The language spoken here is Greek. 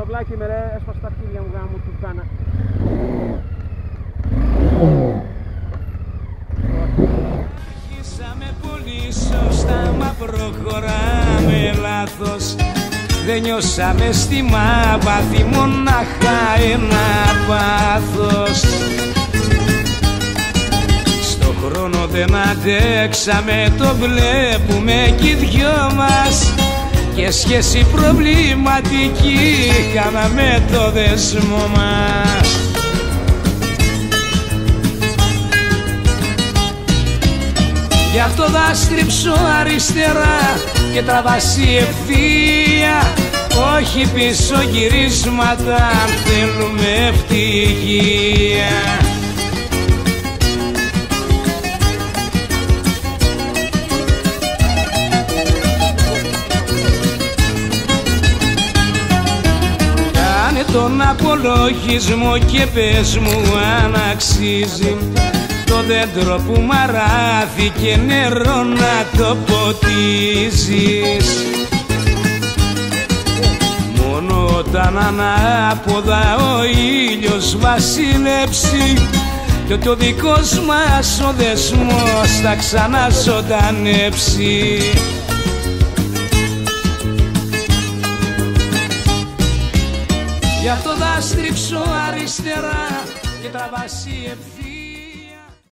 καροβλάκι με ρε, έσπασε τα αρχίδια μου γάμο του κάνα. Αρχίσαμε πολύ σωστά, μα προχωράμε λάθος. Δεν νιώσαμε στη μάπαθη μονάχα ένα πάθος. Στο χρόνο δεν αντέξαμε, το βλέπουμε κι οι δυο μας. Και σχέση προβληματική κάναμε το δεσμό μας. Γι' αυτό θα στρίψω αριστερά και τραβάσει ευθεία, όχι πίσω γυρίσματα αν θέλουμε ευτυχία. Κάνε τον απολογισμό και πες μου αν αξίζει το δέντρο που μαράθηκε νερό να το ποτίζεις. Μόνο όταν ανάποδα ο ήλιος βασίλεψει κι ότι ο δικός μας ο δεσμός θα ξαναζωντανέψει. Γι' αυτό θα στρίψω αριστερά και τραβάσει ευθεία.